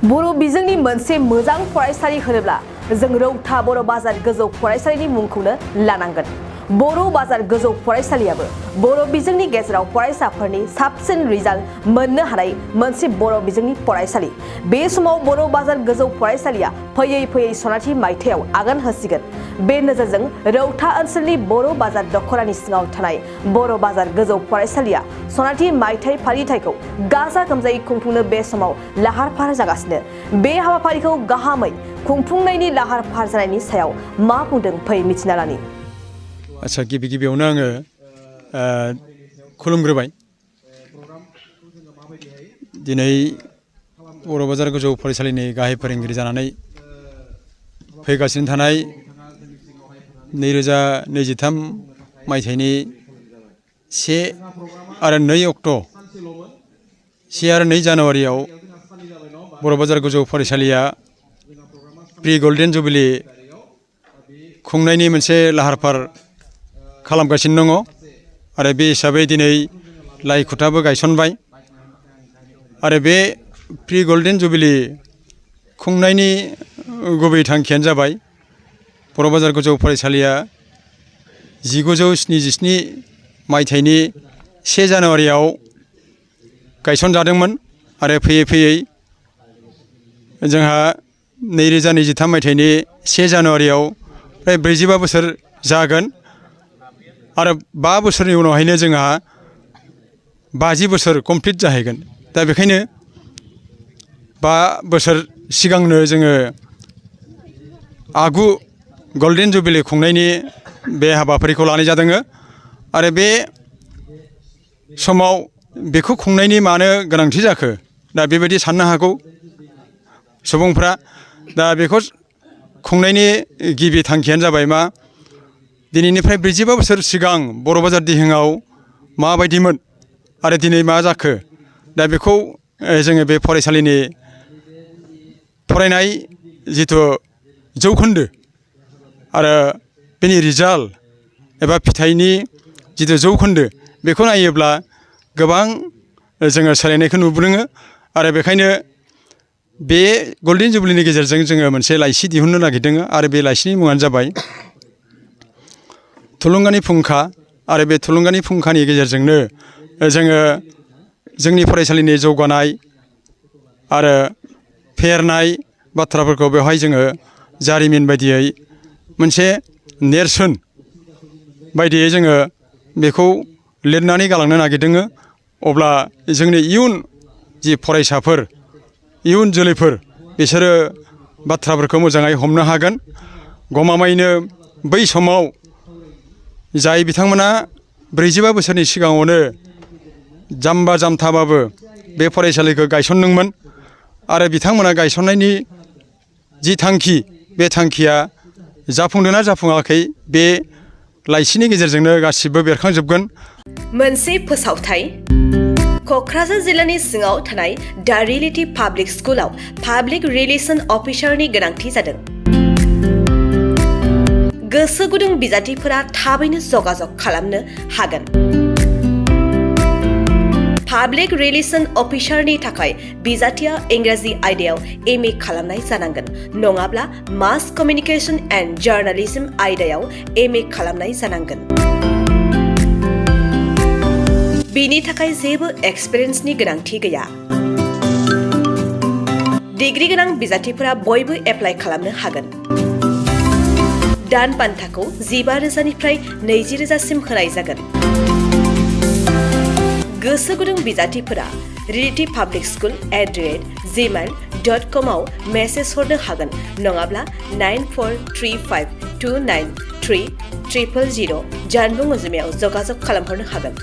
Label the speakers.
Speaker 1: बर' बिजोंनि मोनसे मोजां फरायसालि होनोब्ला जों रौता बर' बाजार गोजौ फरायसालिनि मुंखौनो लानांगोन। बर' बाजार गोजौ फरायसालियाबो बर' बिजोंनि गेजेराव फरायसाफोरनि साबसिन रिजाल्ट मोननो हानाय मोनसे बर' बिजोंनि फरायसालि। बे समाव बर' बाजार गोजौ फरायसालिया फैयै फैयै सनाथि मायथाइयाव आगान होसिगोन। बे नोजोरजों रौता ओनसोलनि बर' बाजार दख'रानि सिङाव थानाय बर' बाजार गोजौ फरायसालिया सनाथि मायथाइ फालिथायखौ गाजा गोमजायै खुंफुंनो बे समाव लाहार फाहार जागासिनो। बे हाबाफारिखौ गाहामै खुंफुंनायनि लाहार फाहार जानायनि सायाव मा बुंदों फै मिथिना लानि।
Speaker 2: आच्छा गिबियावनो आङो खुलुमग्रोबाय। दिनै बर' बाजार गोजौ फरायसालिनि गाहाय फोरोंगिरि जानानै फैगासिनो थानाय 2023 मायथाइनि 1 आरो 2 अक्ट' 1 आरो 2 जानुवारियाव बर' बाजार गोजौ फरायसालिया प्रि गल्डेन जुबिलि खुंनायनि मोनसे लाहार फाहार खालामगासिनो दङ आरो बे हिसाबै दिनै लाइखुटाबो गायसनबाय आरो बे प्रि गल्डेन जुबिलि खुंनायनि गुबै थांखियानो जाबाय बर' बाजार गोजौ फरायसालिया 1977 मायथाइनि 1 जानुवारियाव गायसनजादोंमोन आरो फैयै फैयै जोंहा 2023 मायथाइनि 1 जानुवारियाव प्राय 45 बोसोर जागोन आरो 5 बोसोरनि उनावहायनो जोंहा 50 बोसोर कमप्लिट जाहैगोन। दा बेखायनो 5 बोसोर सिगांनो जोङो आगु गल्डेन जुबिलि खुंनायनि बे हाबाफारिखौ लानाय जादों आरो बे समाव बेखौ खुंनायनि मानो गोनांथि जाखो दा बेबायदि साननो हागौ सुबुंफ्रा। दा बेखौ खुंनायनि गिबि थांखियानो जाबाय मा दिनैनिफ्राय 45 बोसोर सिगां बर' बाजार दिहिङाव माबायदिमोन आरो दिनै मा जाखो दा बेखौ जोङो बे फरायसालिनि फरायनाय जिथु जौखोन्दो आरो बेनि रिजाल्ट एबा फिथाइनि जिथु जौखोन्दो बेखौ नायोब्ला गोबां जोङो सोलायनायखौ नुबोदों आरो बेखायनो बे गल्डेन जुबिलिनि गेजेरजों जोङो मोनसे लाइसि दिहुननो नागिरदों आरो बे लाइसिनि मुङानो जाबाय थुलुंगानि फुंखा आरो बे थुलुंगानि फुंखानि गेजेरजोंनो जोङो जोंनि फरायसालिनि जौगानाय आरो फेहेरनाय बाथ्राफोरखौ बेवहाय जोङो जारिमिन बायदियै मोनसे नेरसोन बायदियै जोङो बेखौ लिरनानै गालांनो नागिरदों। अब्ला जोंनि इयुन जि फरायसाफोर इयुन जोलैफोर बिसोरो बाथ्राफोरखौ मोजाङै हमनो हागोन। गमामायैनो बै समाव जाय बिथांमोना 45 बोसोरनि सिगाङावनो जाम्बा जाम्थाबाबो बे फरायसालिखौ गायसनदोंमोन आरो बिथांमोना गायसननायनि जि थांखि बे थांखिया जाफुंदोंना जाफुङाखै बे लाइसिनि गेजेरजोंनो गासिबो बेरखांजोबगोन।
Speaker 1: मोनसे फोसावथाय क'क्राझार जिल्लानि सिङाव थानाय दा रियेलिटी पाब्लिक स्कुलाव पाब्लिक रिलेशन अफिसारनि गोनांथि जादों। गोसो गुदुं बिजाथिफोरा थाबैनो जगाजग खालामनो हागोन। पाब्लिक रिलेशन अफिसारनि थाखाय बिजाथिया इंराजि आयदायाव MA खालामनाय जानांगोन नङाब्ला मास कमिउनिकेशन एन्ड जार्नालिज्म आयदायाव MA खालामनाय जानांगोन। बिनि थाखाय जेबो एक्सपिरियेन्सनि गोनांथि गैया। डिग्री गोनां बिजाथिफोरा बयबो एप्लाइ खालामनो हागोन। दान बान्थाखौ 15,000निफ्राय 20,000सिम होनाय जागोन। गोसो गुदुं बिजाथिफोरा reality.publicschool@gmail.com आव मेसेज हरनो हागोन नङाब्ला 9435293000 जानबुं अनजिमायाव जगाजग खालामहरनो हागोन।